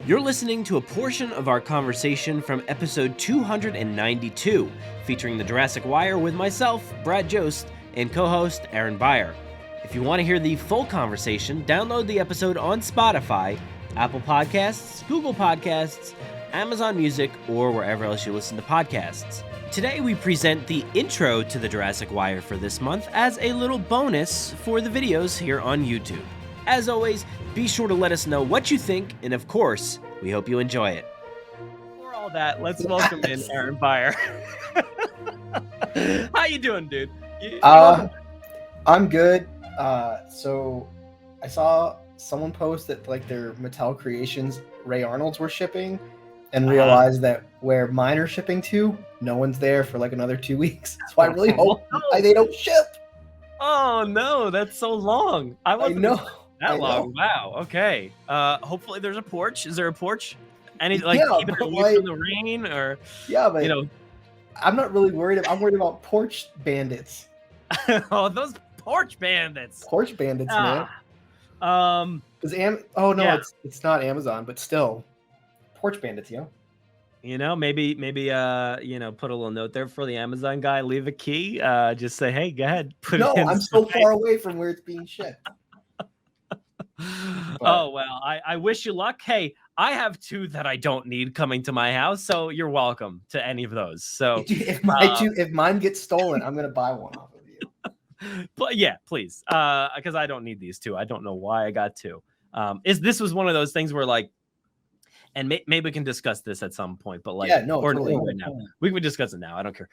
You're listening to a portion of our conversation from episode 292, featuring the Jurassic Wire with myself, Brad Jost, and co-host Aaron Beyer. If you want to hear the full conversation, download the episode on Spotify, Apple Podcasts, Google Podcasts, Amazon Music, or wherever else you listen to podcasts. Today we present the intro to the Jurassic Wire for this month as a little bonus for the videos here on YouTube. As always, be sure to let us know what you think, and of course, we hope you enjoy it. For all that, let's welcome in Aaron Beyer. How you doing, dude? I'm good. So I saw someone post that like their Mattel Creations Ray Arnold's were shipping, and realized that where mine are shipping to, no one's there for like another 2 weeks. So I really hope they don't ship. Oh no, that's so long. I know. That long? Wow. Okay. Hopefully there's a porch. Is there a porch? Any keep it away from the rain, or but I'm not really worried. I'm worried about porch bandits. Oh, those porch bandits. Porch bandits, man. It's not Amazon, but still, porch bandits, maybe put a little note there for the Amazon guy. Leave a key. Just say, hey, go ahead. I'm so far away from where it's being shipped. Oh well, I wish you luck. Hey, I have 2 that I don't need coming to my house, so you're welcome to any of those. So if mine gets stolen, I'm gonna buy one off of you. But yeah, please, because I don't need these 2. I don't know why I got 2. This was one of those things where and maybe we can discuss this at some point, but totally. Right now. We can discuss it now. I don't care.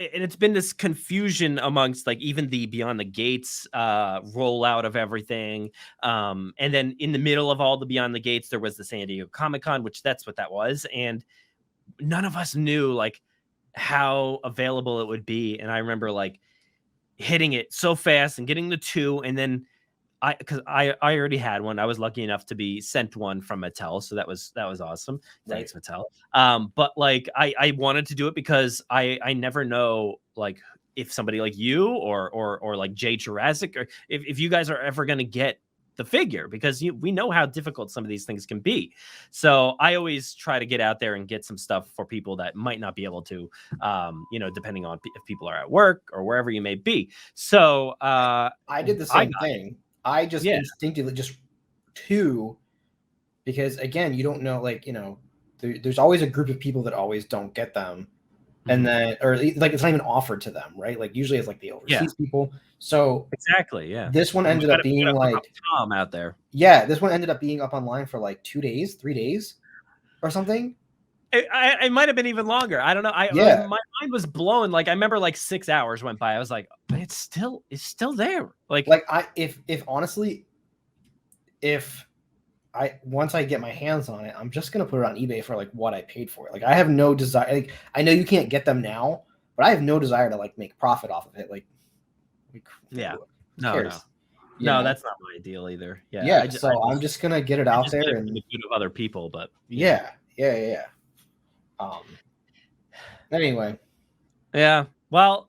And it's been this confusion amongst even the Beyond the Gates rollout of everything. And then in the middle of all the Beyond the Gates, there was the San Diego Comic-Con, which that's what that was. And none of us knew how available it would be. And I remember hitting it so fast and getting the 2. And then because I already had one. I was lucky enough to be sent one from Mattel, so that was awesome. Thanks, Mattel. But I wanted to do it because I never know if somebody like you or Jay Jurassic, or if you guys are ever going to get the figure, because we know how difficult some of these things can be. So I always try to get out there and get some stuff for people that might not be able to, depending on if people are at work or wherever you may be. So I did the same thing. I just instinctively just 2, because again, you don't know, there's always a group of people that always don't get them. Mm-hmm. And then, or it's not even offered to them, right? Usually it's the overseas people. So exactly. Yeah. This one ended up being Tom out there. Yeah. This one ended up being up online for 2 days, 3 days or something. It might have been even longer. I don't know. My mind was blown. I remember 6 hours went by. I was like, but it's still there. Once I get my hands on it, I'm just gonna put it on eBay for what I paid for it. I have no desire. I know you can't get them now, but I have no desire to make profit off of it. No, that's not my deal either. Yeah. I'm just gonna get it out there and the good of other people. But yeah. Anyway. Yeah. Well,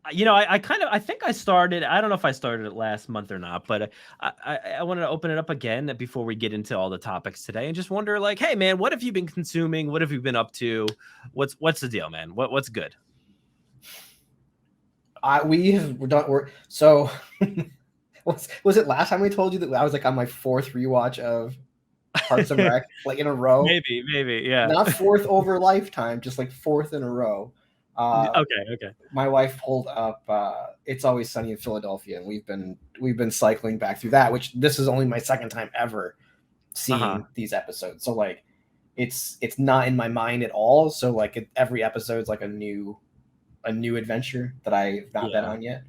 I think I started. I don't know if I started it last month or not, but I wanted to open it up again before we get into all the topics today, and just wonder, hey, man, what have you been consuming? What have you been up to? What's the deal, man? What's good? So was it last time we told you that I was on my 4th rewatch of Parks and Rec in a row? Maybe, yeah. Not 4th over lifetime, just 4th in a row. Okay. My wife pulled up It's Always Sunny in Philadelphia, and we've been cycling back through that, which this is only my 2nd time ever seeing these episodes. So it's not in my mind at all. So every episode's a new adventure that I've not been on yet.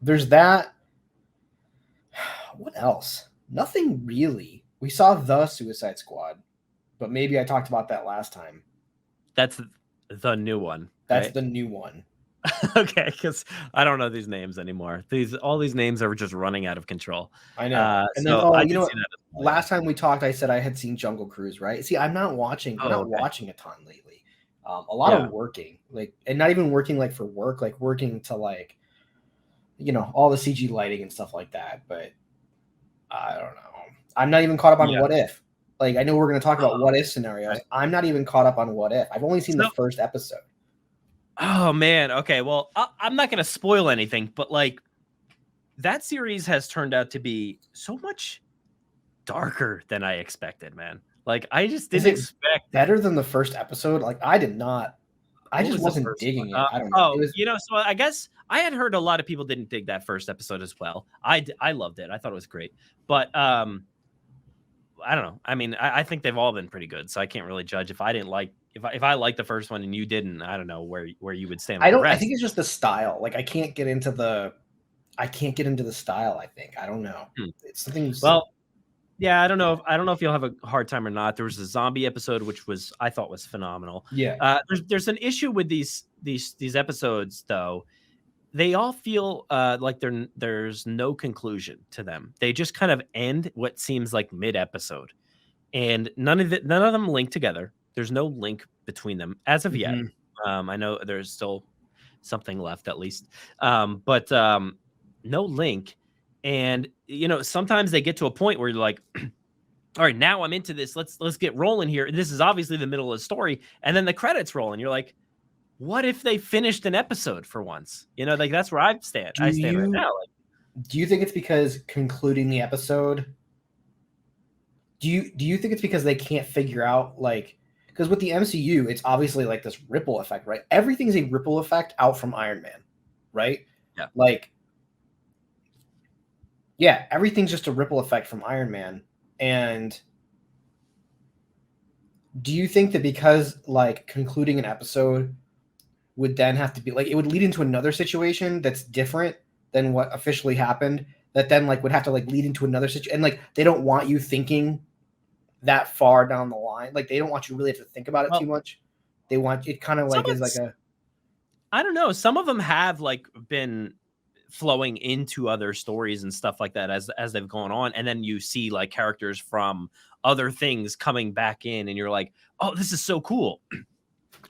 There's that. What else? Nothing really. We saw The Suicide Squad, but maybe I talked about that last time. That's the new one. That's the new one. Okay, because I don't know these names anymore. All these names are just running out of control. I know. Last time we talked, I said I had seen Jungle Cruise, right? See, I'm not watching. I'm not watching a ton lately. A lot of working, and not even working for work, working to all the CG lighting and stuff like that. But I don't know. I'm not even caught up on What If. Like, I know we're going to talk about what if scenarios. Right. I'm not even caught up on What If. I've only seen the first episode. Oh man. Okay. Well, I'm not going to spoil anything, but like that series has turned out to be so much darker than I expected, man. Like I just didn't expect better than the first episode. Like I did not. I just wasn't digging it. I don't know. So I guess I had heard a lot of people didn't dig that first episode as well. I loved it. I thought it was great, but I don't know. I mean, I think they've all been pretty good, so I can't really judge if I didn't like if I liked the first one and you didn't. I don't know where you would stand. I think it's just the style. Like I can't get into the style. I think I don't know. It's something. Well, yeah, I don't know if you'll have a hard time or not. There was a zombie episode which I thought was phenomenal. Yeah. There's an issue with these episodes though. They all feel like there's no conclusion to them. They just kind of end what seems like mid-episode, and none of them link together. There's no link between them as of yet. I know there's still something left at least, but no link. And sometimes they get to a point where you're like, all right, now I'm into this. Let's get rolling here. This is obviously the middle of the story, and then the credits roll, and you're like, what if they finished an episode for once? Like that's where I stand. I stand right now. Do you think it's because concluding the episode? Do you think it's because they can't figure out because with the MCU, it's obviously like this ripple effect, right? Everything's a ripple effect out from Iron Man, right? Yeah. Everything's just a ripple effect from Iron Man. And do you think that because concluding an episode would then have to be it would lead into another situation that's different than what officially happened, that then would have to lead into another situation, and they don't want you thinking that far down the line. They don't want you really have to think about it too much. They want it kind of I don't know. Some of them have been flowing into other stories and stuff like that as they've gone on, and then you see characters from other things coming back in, and you're like, oh, this is so cool.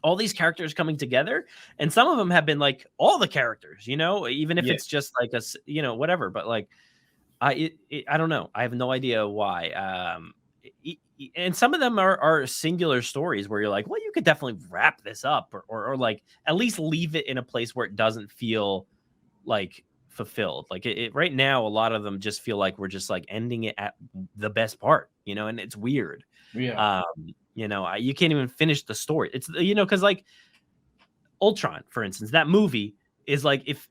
All these characters coming together, and some of them have been all the characters, even if it's just whatever. But I don't know. I have no idea why. And some of them are singular stories where you're like, well, you could definitely wrap this up or at least leave it in a place where it doesn't feel fulfilled. Right now, a lot of them just feel like we're just ending it at the best part, and it's weird. Yeah. You can't even finish the story. It's because Ultron, for instance, that movie is if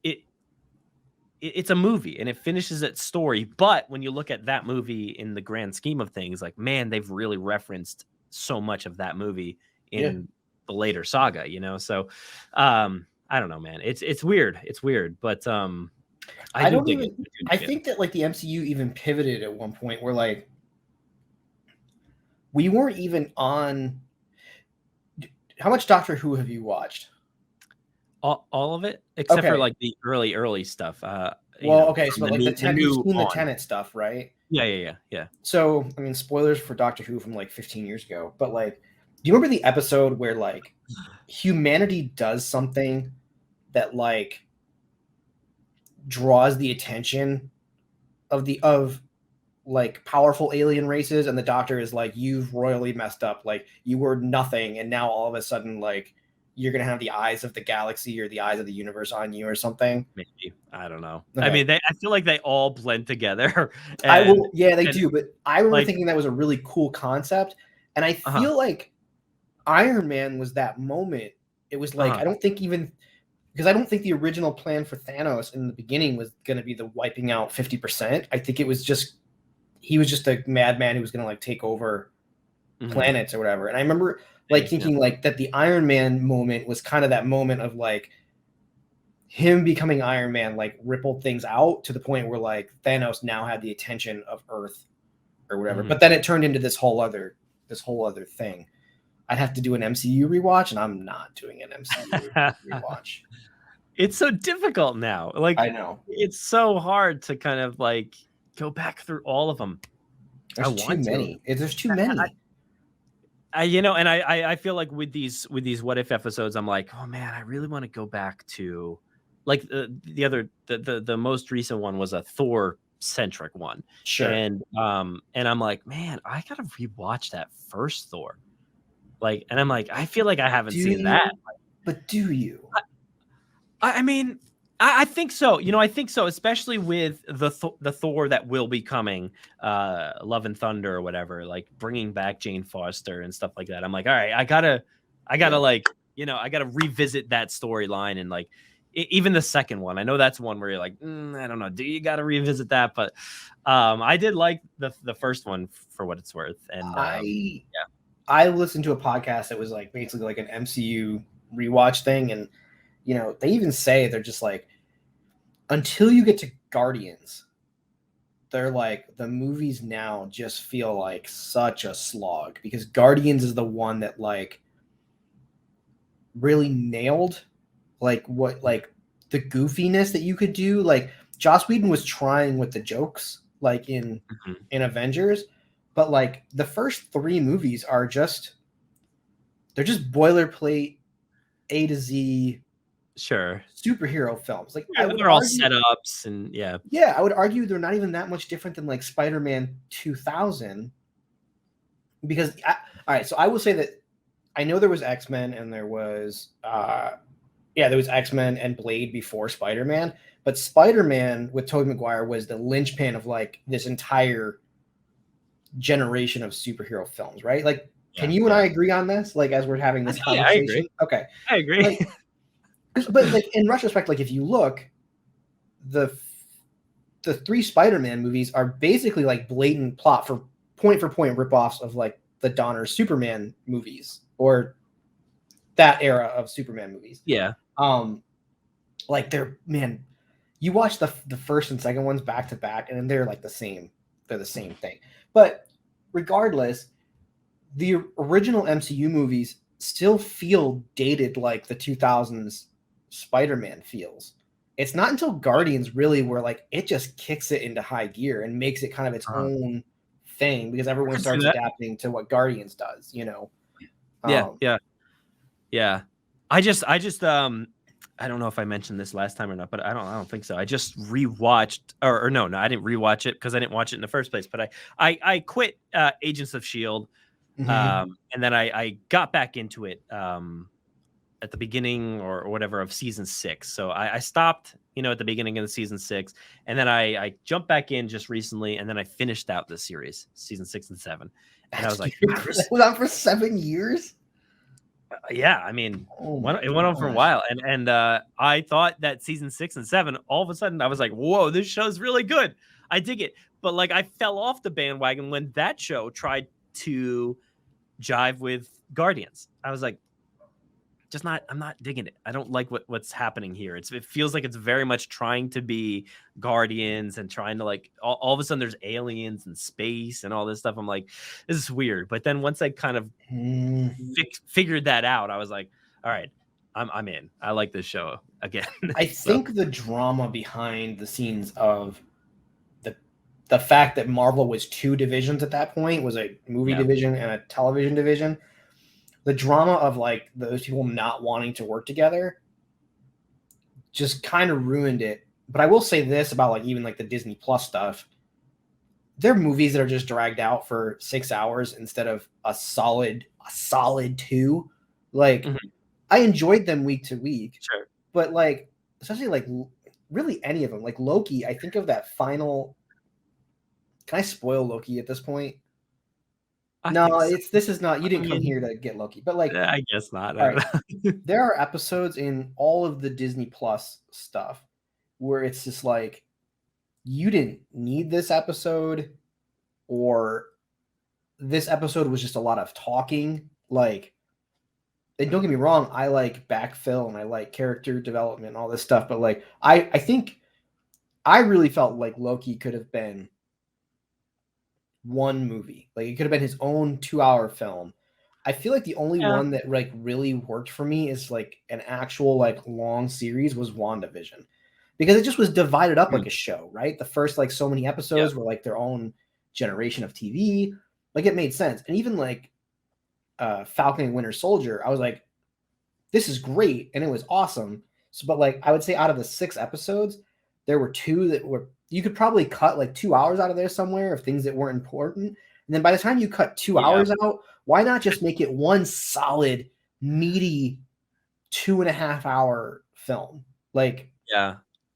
it's a movie and it finishes its story, but when you look at that movie in the grand scheme of things, man, they've really referenced so much of that movie in the later saga, so I don't know, man. It's weird. It's weird, but I think that the MCU even pivoted at one point where we weren't even on. How much Doctor Who have you watched? All of it, except for the early stuff. So you've seen the Tenet stuff, right? Yeah. So I mean, spoilers for Doctor Who from 15 years ago, but do you remember the episode where humanity does something that draws the attention of powerful alien races, and the Doctor is you've royally messed up, you were nothing, and now all of a sudden you're gonna have the eyes of the galaxy or the eyes of the universe on you or something? Maybe. I don't know. Okay. I mean, I feel like they all blend together. They do, but I remember thinking that was a really cool concept, and I feel Iron Man was that moment. It was I don't think the original plan for Thanos in the beginning was going to be the wiping out 50%. I think it was he was just a madman who was going to take over planets or whatever. And I remember thinking that the Iron Man moment was kind of that moment of him becoming Iron Man, rippled things out to the point where Thanos now had the attention of Earth or whatever. But then it turned into this whole other thing. I'd have to do an MCU rewatch, and I'm not doing an MCU rewatch. It's so difficult now. I know it's so hard to kind of go back through all of them. There's too many. There's too many. I feel with these what if episodes, I'm like, oh man, I really want to go back to the most recent one was a Thor centric one. Sure. And I'm like, man, I gotta rewatch that first Thor. Like, and I'm like, I feel like I haven't seen that. But do you? I mean, I think so. You know, I think so, especially with the Thor that will be coming, Love and Thunder or whatever, like bringing back Jane Foster and stuff like that. I'm like, all right, I gotta like, you know, I gotta revisit that storyline. And like, even the second one, I know that's one where you're like, I don't know, do you gotta revisit that? But I did like the first one for what it's worth. And I listened to a podcast that was like basically like an MCU rewatch thing, and you know, they even say they're just like, until you get to Guardians, they're like, the movies now just feel like such a slog, because Guardians is the one that like really nailed like what, like the goofiness that you could do. Like Joss Whedon was trying with the jokes like in Avengers, but like the first 3 movies are just, they're just boilerplate A to Z superhero films. Like they're all setups, and I would argue they're not even that much different than like Spider-Man 2000, because all right, so I will say that I know there was X-Men and there was there was X-Men and Blade before Spider-Man, but Spider-Man with Tobey Maguire was the linchpin of like this entire generation of superhero films, right? Like, can you and I agree on this? Like, as we're having this conversation? I agree. Okay. I agree. Like, but like in retrospect, like if you look, the 3 Spider-Man movies are basically like blatant plot for point ripoffs of like the Donner Superman movies, or that era of Superman movies. Yeah. Like they're, man, you watch the first and second ones back to back, and they're like the same. They're the same thing. But regardless, the original MCU movies still feel dated like the 2000s Spider-Man feels. It's not until Guardians really where like it just kicks it into high gear and makes it kind of its own thing, because everyone starts adapting to what Guardians does, you know. Yeah. I just I don't know if I mentioned this last time or not, but I don't think so. I just rewatched, or no, I didn't rewatch it because I didn't watch it in the first place. But I quit Agents of S.H.I.E.L.D. And then I got back into it at the beginning or whatever of season 6. So I stopped, you know, at the beginning of the season 6, and then I jumped back in just recently, and then I finished out the series, season 6 and 7. And I was like, it was on for 7 years. Yeah, I mean, it went on for a while, and I thought that season 6 and 7, all of a sudden I was like, whoa, this show's really good. I dig it. But like, I fell off the bandwagon when that show tried to jive with Guardians. I was like, I'm not digging it. I don't like what's happening here. It feels like it's very much trying to be Guardians and trying to like, all of a sudden there's aliens and space and all this stuff. I'm like, this is weird. But then once I kind of figured that out, I was like, all right, I'm in. I like this show again. I think the drama behind the scenes of the fact that Marvel was 2 divisions at that point, was a movie division and a television division. The drama of like those people not wanting to work together just kind of ruined it. But I will say this about like even like the Disney Plus stuff. They're movies that are just dragged out for 6 hours instead of a solid 2. Like I enjoyed them week to week. Sure. But like, especially like really any of them, like Loki, I think of that final. Can I spoil Loki at this point? This is not. You didn't come here to get Loki, but like, I guess not. There are episodes in all of the Disney Plus stuff where it's just like, you didn't need this episode, or this episode was just a lot of talking. Like, and don't get me wrong, I like backfill and I like character development and all this stuff, but like, I think I really felt like Loki could have been one movie. Like it could have been his own 2-hour film. I feel like the only one that like really worked for me is like an actual like long series was WandaVision, because it just was divided up like a show, right? The first like so many episodes were like their own generation of TV. Like it made sense. And even like Falcon and Winter Soldier, I was like, this is great, and it was awesome. So, but like I would say out of the 6 episodes, there were 2 that were you could probably cut like 2 hours out of there somewhere of things that weren't important. And then by the time you cut 2 hours out, why not just make it one solid, meaty 2.5 hour film? Like,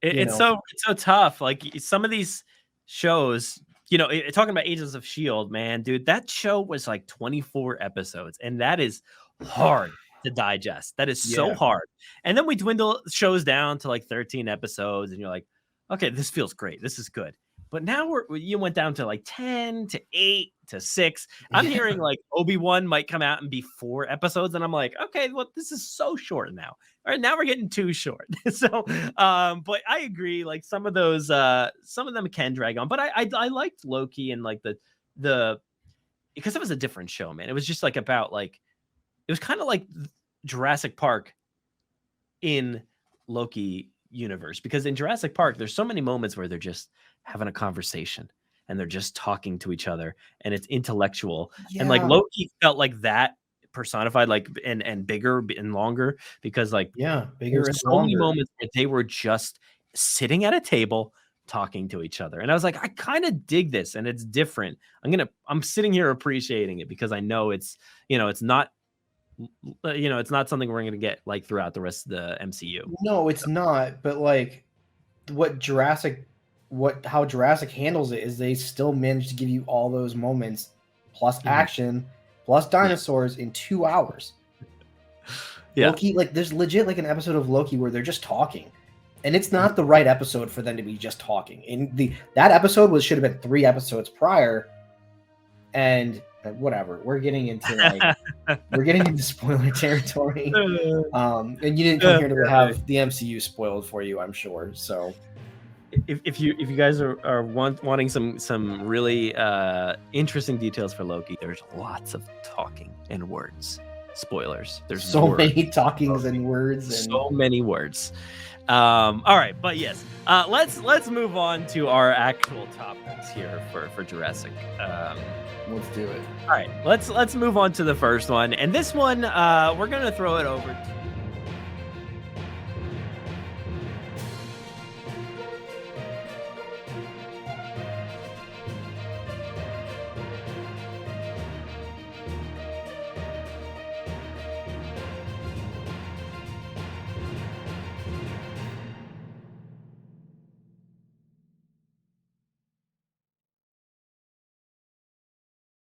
it's so tough. Like some of these shows, talking about Agents of S.H.I.E.L.D., man, dude, that show was like 24 episodes, and that is hard to digest. That is so hard. And then we dwindle shows down to like 13 episodes, and you're like, okay, this feels great. This is good. But now you went down to like 10 to 8 to 6. I'm hearing like Obi-Wan might come out and be 4 episodes, and I'm like, okay, well, this is so short now. All right, now we're getting too short. So, but I agree. Like some of those, some of them can drag on. But I liked Loki and like the because it was a different show, man. It was just like about like it was kind of like Jurassic Park in Loki universe, because in Jurassic Park there's so many moments where they're just having a conversation and they're just talking to each other and it's intellectual. And like Loki felt like that personified, like and bigger and longer, because like bigger and so many moments where they were just sitting at a table talking to each other, and I was like, I kind of dig this, and it's different. I'm sitting here appreciating it because I know it's it's not it's not something we're going to get like throughout the rest of the MCU. No, it's not. But like how Jurassic handles it is they still manage to give you all those moments plus action plus dinosaurs in 2 hours. Loki, like there's legit like an episode of Loki where they're just talking, and it's not the right episode for them to be just talking. And that episode should have been 3 episodes prior, and whatever. We're getting into spoiler territory. And you didn't come here to have the MCU spoiled for you, I'm sure. So if you guys are wanting some really interesting details for Loki, there's lots of talking and words. Spoilers. There's so many talkings and words, and so many words. All right, but yes, let's move on to our actual topics here for Jurassic. Let's do it. All right, let's move on to the first one, and this one we're gonna throw it over to